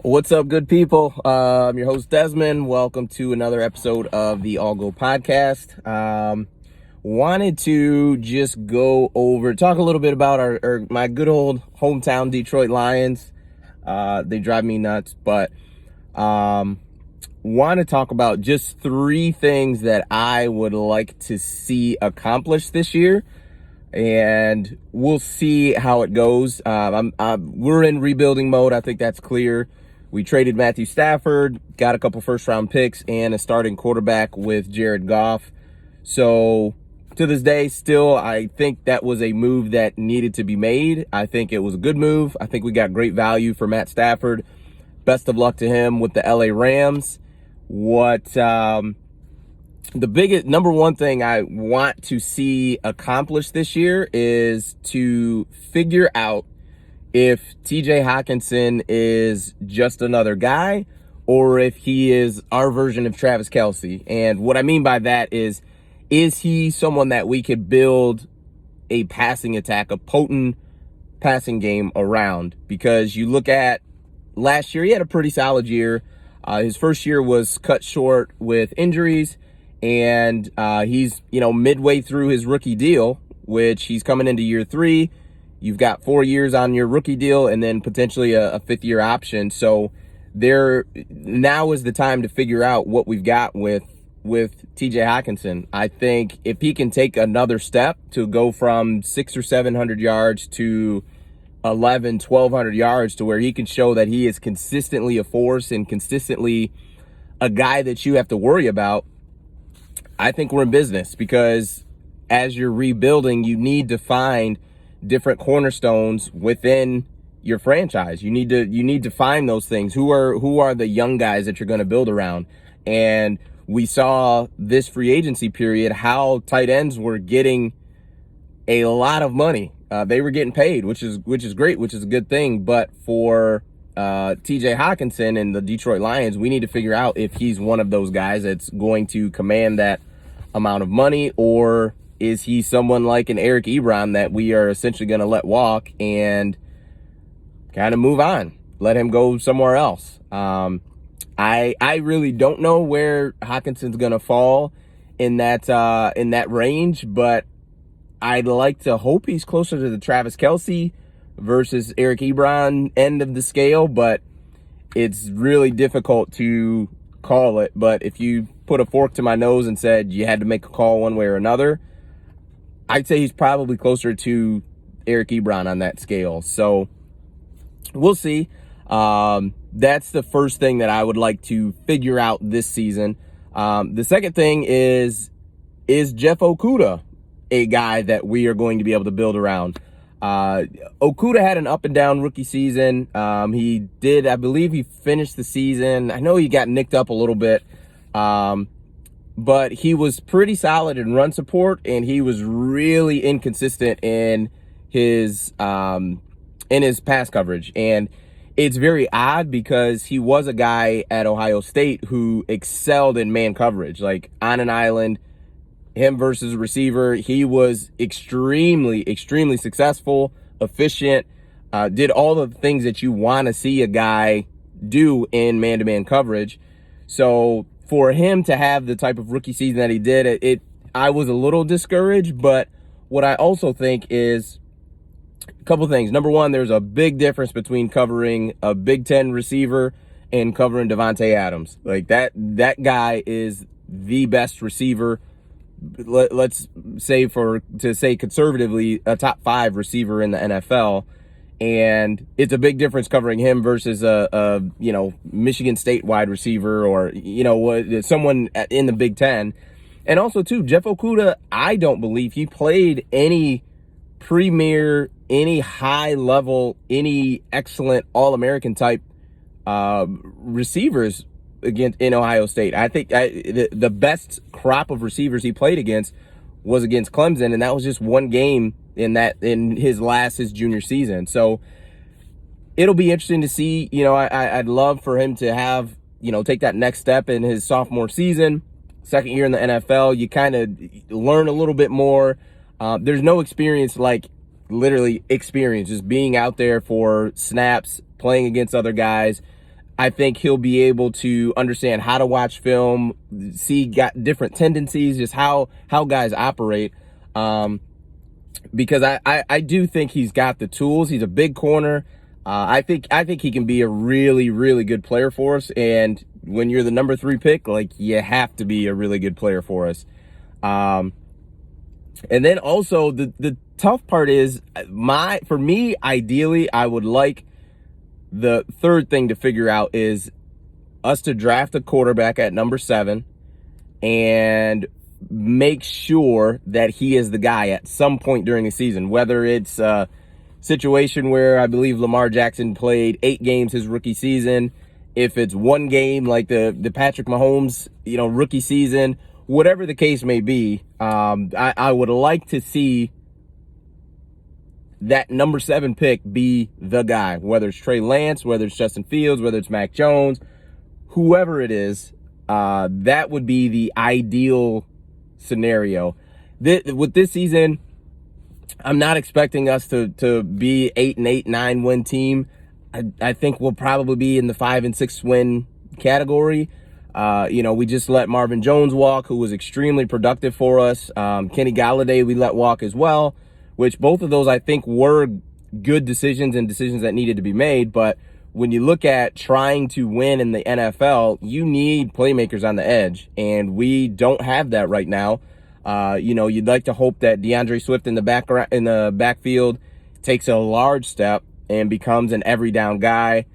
What's up, good people? I'm your host, Desmond. Welcome to another episode of the All Go podcast. Wanted to just talk a little bit about my good old hometown Detroit Lions. They drive me nuts, but want to talk about just three things that I would like to see accomplished this year. And we'll see how it goes. We're in rebuilding mode. I think that's clear. We traded Matthew Stafford, got a couple first-round picks, and a starting quarterback with Jared Goff. So to this day, still, I think that was a move that needed to be made. I think it was a good move. I think we got great value for Matt Stafford. Best of luck to him with the LA Rams. The biggest number one thing I want to see accomplished this year is to figure out if TJ Hockenson is just another guy or if he is our version of Travis Kelce. And what I mean by that is he someone that we could build a passing attack, a potent passing game around? Because you look at last year, he had a pretty solid year. His first year was cut short with injuries. And he's, midway through his rookie deal, which he's coming into year 3. You've got 4 years on your rookie deal and then potentially a 5th-year option. So now is the time to figure out what we've got with TJ Hockenson. I think if he can take another step to go from 600 or 700 yards to 1,200 yards to where he can show that he is consistently a force and consistently a guy that you have to worry about, I think we're in business. Because as you're rebuilding, you need to find different cornerstones within your franchise. You need to find those things. Who are the young guys that you're going to build around? And we saw this free agency period how tight ends were getting a lot of money. They were getting paid, which is great, which is a good thing. But for TJ Hockenson and the Detroit Lions, we need to figure out if he's one of those guys that's going to command that amount of money, or is he someone like an Eric Ebron that we are essentially going to let walk and kind of move on, let him go somewhere else. I really don't know where Hawkinson's going to fall in that range, but I'd like to hope he's closer to the Travis Kelce versus Eric Ebron end of the scale, but it's really difficult to call it. But if you put a fork to my nose and said you had to make a call one way or another, I'd say he's probably closer to Eric Ebron on that scale. So we'll see. That's the first thing that I would like to figure out this season. The second thing is Jeff Okudah a guy that we are going to be able to build around? Okudah had an up and down rookie season. He did, I believe he finished the season. I know he got nicked up a little bit. But he was pretty solid in run support, and he was really inconsistent in his pass coverage. And it's very odd because he was a guy at Ohio State who excelled in man coverage, like on an island, him versus a receiver. He was extremely, extremely successful, efficient, did all the things that you want to see a guy do in man-to-man coverage. So for him to have the type of rookie season that he did, I was a little discouraged. But what I also think is a couple things. Number one, there's a big difference between covering a Big Ten receiver and covering Davante Adams. Like that guy is the best receiver. Let's say to say conservatively, a top 5 receiver in the NFL. And it's a big difference covering him versus a Michigan State wide receiver or, someone in the Big Ten. And also, too, Jeff Okudah, I don't believe he played any premier, any high level, any excellent All-American type receivers in Ohio State. I think the best crop of receivers he played against was against Clemson, and that was just one game in his junior season. So it'll be interesting to see. I'd love for him to have, take that next step in his sophomore season, second year in the NFL. You kind of learn a little bit more. There's no experience like literally experience, just being out there for snaps, playing against other guys, I think he'll be able to understand how to watch film, see got different tendencies, just how guys operate. Because I do think he's got the tools. He's a big corner. I think he can be a really, really good player for us. And when you're the number 3 pick, like, you have to be a really good player for us. And then also the tough part is for me, ideally, I would like the third thing to figure out is us to draft a quarterback at number 7 and make sure that he is the guy at some point during the season, whether it's a situation where I believe Lamar Jackson played 8 games his rookie season, if it's 1 game like the Patrick Mahomes, rookie season, whatever the case may be. I would like to see that number 7 pick be the guy, whether it's Trey Lance, whether it's Justin Fields, whether it's Mac Jones, whoever it is. That would be the ideal scenario. With this season, I'm not expecting us to be 8-8, 9-win team. I think we'll probably be in the 5 and 6 win category. We just let Marvin Jones walk, who was extremely productive for us. Kenny Galladay we let walk as well, which both of those I think were good decisions and decisions that needed to be made. But when you look at trying to win in the NFL, you need playmakers on the edge, and we don't have that right now. You'd like to hope that DeAndre Swift in the backfield takes a large step and becomes an every down guy.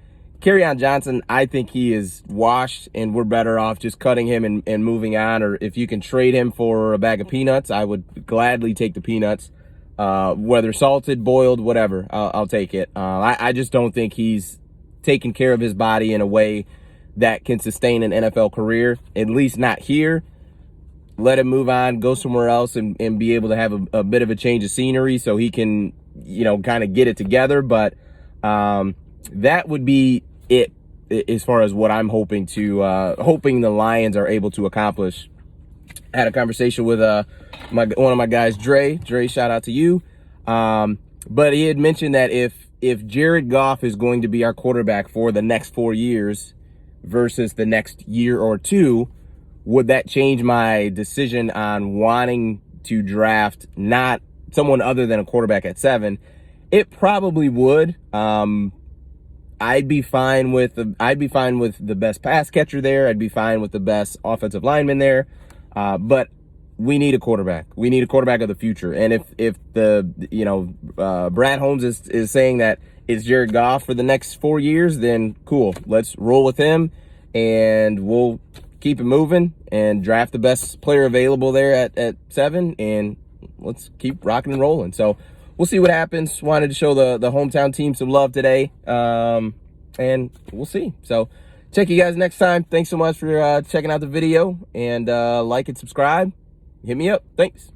Kerryon Johnson, I think he is washed, and we're better off just cutting him and moving on. Or if you can trade him for a bag of peanuts, I would gladly take the peanuts. Whether salted, boiled, whatever, I'll take it. I just don't think he's taking care of his body in a way that can sustain an NFL career, at least not here. Let him move on, go somewhere else, and be able to have a bit of a change of scenery so he can, kind of get it together. But that would be it as far as what I'm hoping the Lions are able to accomplish. I had a conversation with one of my guys, Dre. Dre, shout out to you. But he had mentioned that if Jared Goff is going to be our quarterback for the next 4 years versus the next year or 2, would that change my decision on wanting to draft not someone other than a quarterback at 7? It probably would. I'd be fine with the best pass catcher there. I'd be fine with the best offensive lineman there. But we need a quarterback. We need a quarterback of the future. And if Brad Holmes is saying that it's Jared Goff for the next 4 years, then cool. Let's roll with him, and we'll keep it moving and draft the best player available there at 7, and let's keep rocking and rolling. So we'll see what happens. Wanted to show the hometown team some love today, and we'll see. So check you guys next time. Thanks so much for checking out the video, and like and subscribe. Hit me up. Thanks.